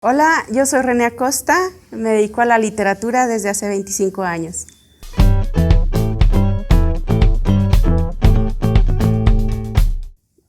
Hola, yo soy René Acosta, me dedico a la literatura desde hace 25 años.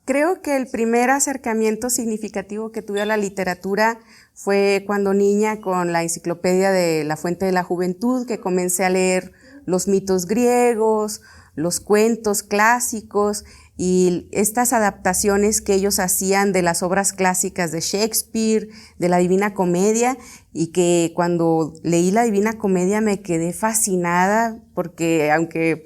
Creo que el primer acercamiento significativo que tuve a la literatura fue cuando niña con la enciclopedia de La Fuente de la Juventud, que comencé a leer los mitos griegos, los cuentos clásicos y estas adaptaciones que ellos hacían de las obras clásicas de Shakespeare, de la Divina Comedia, y que cuando leí la Divina Comedia me quedé fascinada porque aunque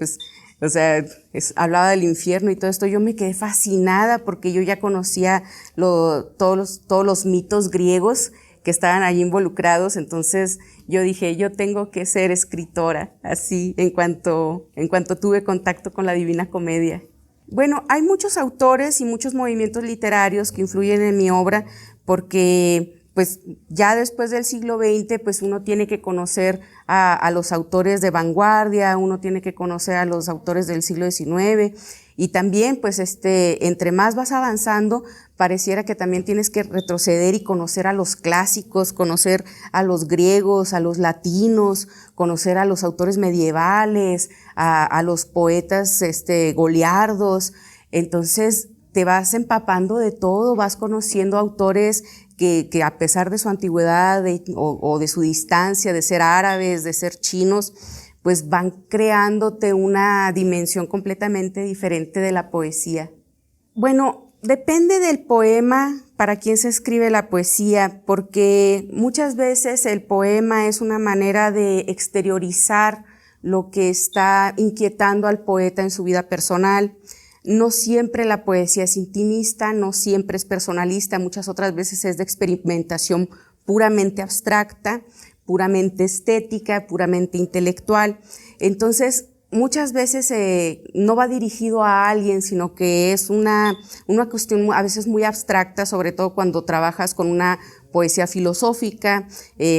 hablaba del infierno y todo esto, yo me quedé fascinada porque yo ya conocía todos los mitos griegos que estaban allí involucrados. Entonces yo dije, yo tengo que ser escritora, así, en cuanto tuve contacto con la Divina Comedia. Bueno, hay muchos autores y muchos movimientos literarios que influyen en mi obra porque pues ya después del siglo XX pues uno tiene que conocer a los autores de vanguardia, uno tiene que conocer a los autores del siglo XIX y también pues entre más vas avanzando pareciera que también tienes que retroceder y conocer a los clásicos, conocer a los griegos, a los latinos, conocer a los autores medievales, a los poetas goliardos. Entonces te vas empapando de todo, vas conociendo autores que a pesar de su antigüedad o de su distancia, de ser árabes, de ser chinos, pues van creándote una dimensión completamente diferente de la poesía. Bueno, depende del poema para quien se escribe la poesía, porque muchas veces el poema es una manera de exteriorizar lo que está inquietando al poeta en su vida personal. No siempre la poesía es intimista, no siempre es personalista, muchas otras veces es de experimentación puramente abstracta, puramente estética, puramente intelectual. Entonces, muchas veces no va dirigido a alguien, sino que es una cuestión a veces muy abstracta, sobre todo cuando trabajas con una poesía filosófica,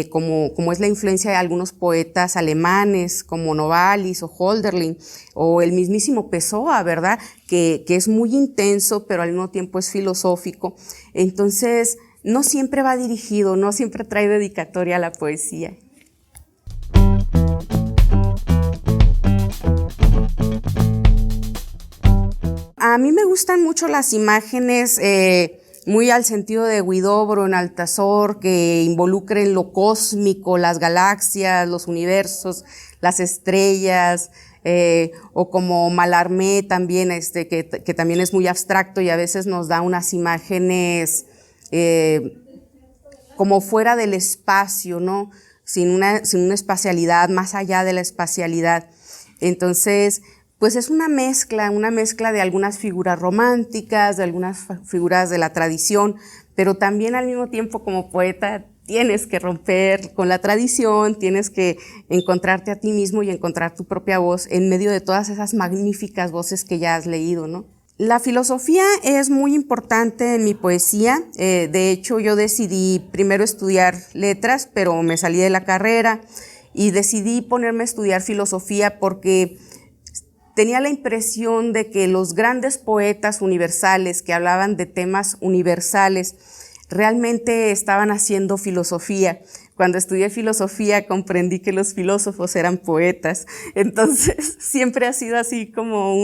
como es la influencia de algunos poetas alemanes, como Novalis o Hölderlin, o el mismísimo Pessoa, ¿verdad? Que es muy intenso, pero al mismo tiempo es filosófico. Entonces, no siempre va dirigido, no siempre trae dedicatoria a la poesía. A mí me gustan mucho las imágenes muy al sentido de Huidobro en Altazor, que involucren lo cósmico, las galaxias, los universos, las estrellas, o como Mallarmé también, que también es muy abstracto y a veces nos da unas imágenes como fuera del espacio, ¿no? Sin una espacialidad, más allá de la espacialidad. Entonces, pues es una mezcla de algunas figuras románticas, de algunas figuras de la tradición, pero también al mismo tiempo como poeta tienes que romper con la tradición, tienes que encontrarte a ti mismo y encontrar tu propia voz en medio de todas esas magníficas voces que ya has leído, ¿no? La filosofía es muy importante en mi poesía. De hecho, yo decidí primero estudiar letras, pero me salí de la carrera y decidí ponerme a estudiar filosofía porque tenía la impresión de que los grandes poetas universales que hablaban de temas universales realmente estaban haciendo filosofía. Cuando estudié filosofía comprendí que los filósofos eran poetas. Entonces siempre ha sido así como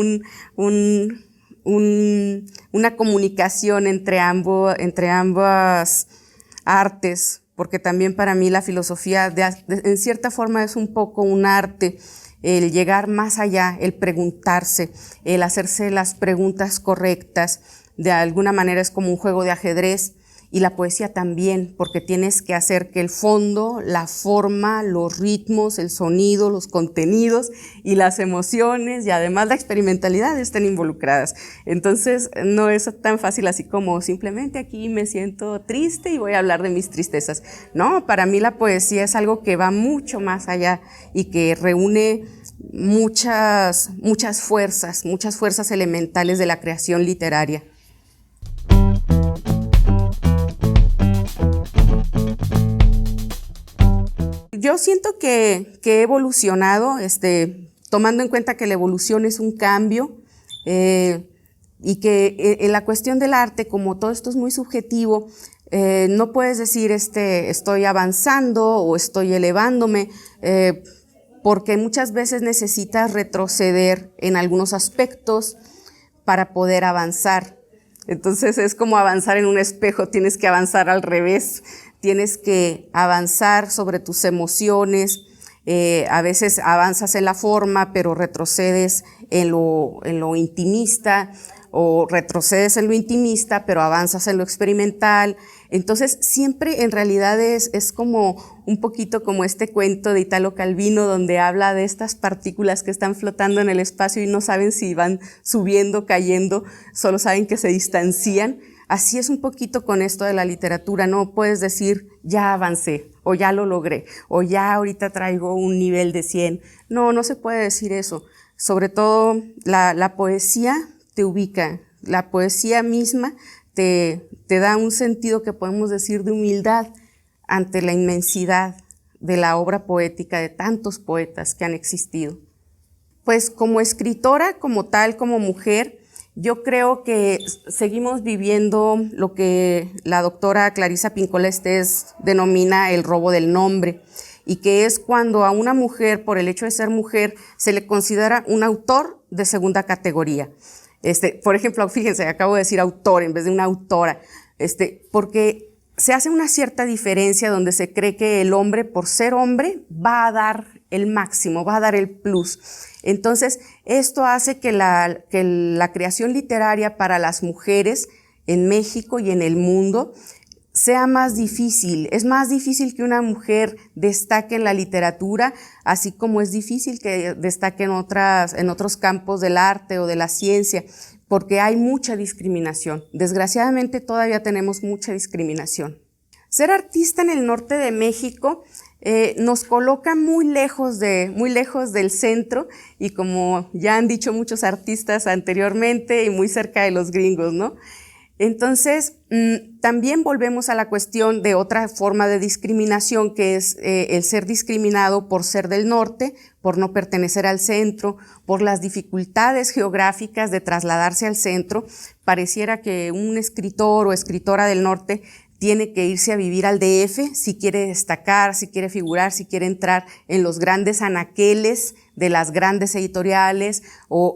una comunicación entre ambas artes, porque también para mí la filosofía en cierta forma es un poco un arte, el llegar más allá, el preguntarse, el hacerse las preguntas correctas. De alguna manera es como un juego de ajedrez, y la poesía también, porque tienes que hacer que el fondo, la forma, los ritmos, el sonido, los contenidos y las emociones y además la experimentalidad estén involucradas. Entonces no es tan fácil así como simplemente aquí me siento triste y voy a hablar de mis tristezas. No, para mí la poesía es algo que va mucho más allá y que reúne muchas fuerzas elementales de la creación literaria. Yo siento que he evolucionado, tomando en cuenta que la evolución es un cambio, y que en la cuestión del arte, como todo esto es muy subjetivo, No puedes decir estoy avanzando o estoy elevándome, porque muchas veces necesitas retroceder en algunos aspectos para poder avanzar. Entonces es como avanzar en un espejo, tienes que avanzar al revés, tienes que avanzar sobre tus emociones. A veces avanzas en la forma, pero retrocedes en lo intimista, o retrocedes en lo intimista, pero avanzas en lo experimental. Entonces, siempre en realidad es como un poquito como este cuento de Italo Calvino, donde habla de estas partículas que están flotando en el espacio y no saben si van subiendo, cayendo, solo saben que se distancian. Así es un poquito con esto de la literatura, no puedes decir, ya avancé, o ya lo logré, o ya ahorita traigo un nivel de 100. No se puede decir eso. Sobre todo, la poesía te ubica, la poesía misma te da un sentido que podemos decir de humildad ante la inmensidad de la obra poética de tantos poetas que han existido. Pues como escritora, como tal, como mujer, yo creo que seguimos viviendo lo que la doctora Clarisa Pinkola Estés denomina el robo del nombre, y que es cuando a una mujer, por el hecho de ser mujer, se le considera un autor de segunda categoría. Por ejemplo, fíjense, acabo de decir autor en vez de una autora, porque se hace una cierta diferencia donde se cree que el hombre, por ser hombre, va a dar el máximo, va a dar el plus. Entonces, esto hace que la creación literaria para las mujeres en México y en el mundo sea más difícil. Es más difícil que una mujer destaque en la literatura, así como es difícil que destaque en otros campos del arte o de la ciencia, porque hay mucha discriminación. Desgraciadamente todavía tenemos mucha discriminación. Ser artista en el norte de México nos coloca muy lejos del centro, y como ya han dicho muchos artistas anteriormente, y muy cerca de los gringos, ¿no? Entonces, también volvemos a la cuestión de otra forma de discriminación, que es el ser discriminado por ser del norte, por no pertenecer al centro, por las dificultades geográficas de trasladarse al centro. Pareciera que un escritor o escritora del norte tiene que irse a vivir al DF si quiere destacar, si quiere figurar, si quiere entrar en los grandes anaqueles de las grandes editoriales o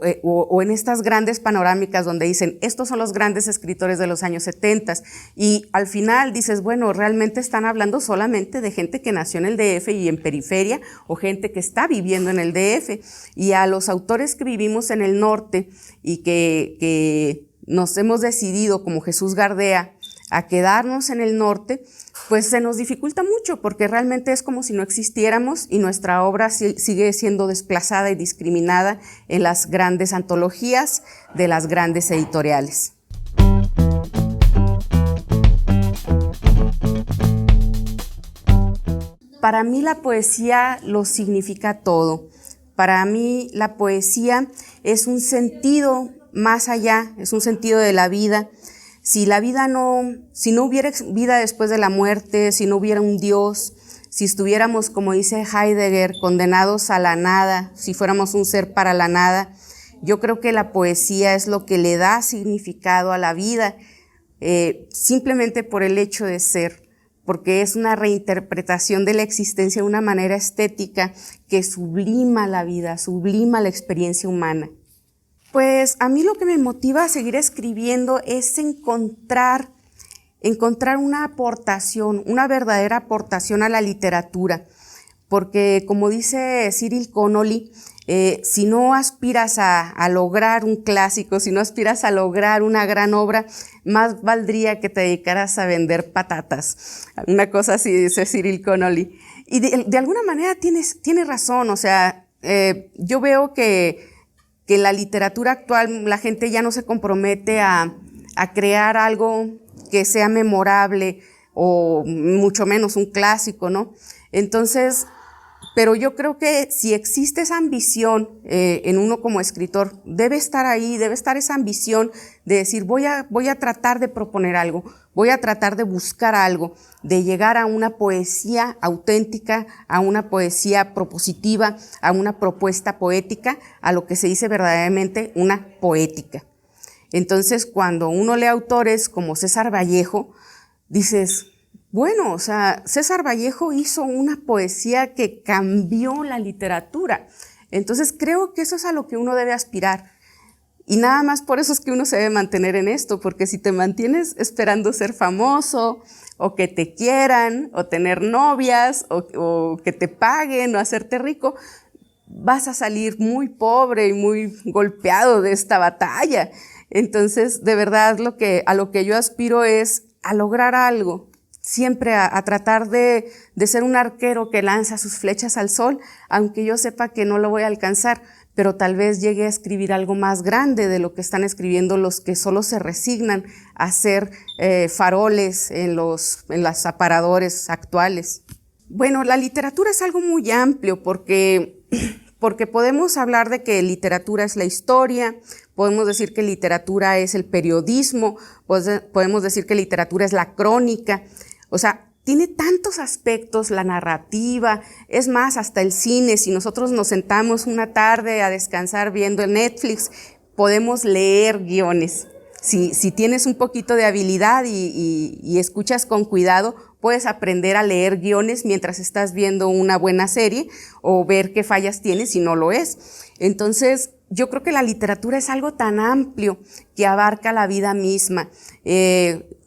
en estas grandes panorámicas donde dicen, estos son los grandes escritores de los años 70, y al final dices, bueno, realmente están hablando solamente de gente que nació en el DF y en periferia, o gente que está viviendo en el DF, y a los autores que vivimos en el norte y que nos hemos decidido, como Jesús Gardea, a quedarnos en el norte, pues se nos dificulta mucho, porque realmente es como si no existiéramos, y nuestra obra sigue siendo desplazada y discriminada en las grandes antologías de las grandes editoriales. Para mí la poesía lo significa todo. Para mí la poesía es un sentido más allá, es un sentido de la vida. Si no hubiera vida después de la muerte, si no hubiera un Dios, si estuviéramos, como dice Heidegger, condenados a la nada, si fuéramos un ser para la nada, yo creo que la poesía es lo que le da significado a la vida, simplemente por el hecho de ser, porque es una reinterpretación de la existencia de una manera estética que sublima la vida, sublima la experiencia humana. Pues a mí lo que me motiva a seguir escribiendo es encontrar una aportación, una verdadera aportación a la literatura, porque como dice Cyril Connolly, si no aspiras a lograr un clásico, si no aspiras a lograr una gran obra, más valdría que te dedicaras a vender patatas. Una cosa así dice Cyril Connolly. Y de alguna manera tiene razón, o sea, yo veo que en la literatura actual la gente ya no se compromete a crear algo que sea memorable, o mucho menos un clásico, ¿no? Entonces, pero yo creo que si existe esa ambición en uno como escritor, debe estar ahí, debe estar esa ambición de decir, voy a tratar de proponer algo, voy a tratar de buscar algo, de llegar a una poesía auténtica, a una poesía propositiva, a una propuesta poética, a lo que se dice verdaderamente una poética. Entonces, cuando uno lee autores como César Vallejo, dices, bueno, o sea, César Vallejo hizo una poesía que cambió la literatura. Entonces creo que eso es a lo que uno debe aspirar. Y nada más por eso es que uno se debe mantener en esto, porque si te mantienes esperando ser famoso, o que te quieran, o tener novias, o que te paguen, o hacerte rico, vas a salir muy pobre y muy golpeado de esta batalla. Entonces, de verdad, a lo que yo aspiro es a lograr algo, siempre a tratar de ser un arquero que lanza sus flechas al sol, aunque yo sepa que no lo voy a alcanzar, pero tal vez llegue a escribir algo más grande de lo que están escribiendo los que solo se resignan a ser faroles en los aparadores actuales. Bueno, la literatura es algo muy amplio porque podemos hablar de que literatura es la historia, podemos decir que literatura es el periodismo, podemos decir que literatura es la crónica, o sea, tiene tantos aspectos, la narrativa, es más, hasta el cine. Si nosotros nos sentamos una tarde a descansar viendo el Netflix, podemos leer guiones. Si tienes un poquito de habilidad y escuchas con cuidado, puedes aprender a leer guiones mientras estás viendo una buena serie o ver qué fallas tienes si no lo es. Entonces, yo creo que la literatura es algo tan amplio que abarca la vida misma.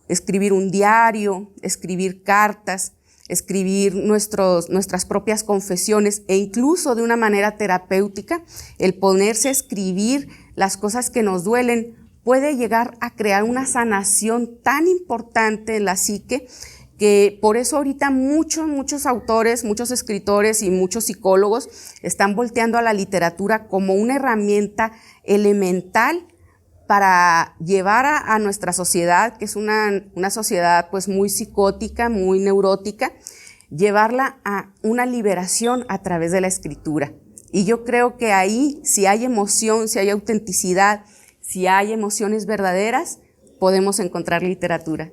Escribir un diario, escribir cartas, escribir nuestras propias confesiones e incluso de una manera terapéutica, el ponerse a escribir las cosas que nos duelen puede llegar a crear una sanación tan importante en la psique que por eso ahorita muchos autores, muchos escritores y muchos psicólogos están volteando a la literatura como una herramienta elemental para llevar a nuestra sociedad, que es una sociedad pues muy psicótica, muy neurótica, llevarla a una liberación a través de la escritura. Y yo creo que ahí, si hay emoción, si hay autenticidad, si hay emociones verdaderas, podemos encontrar literatura.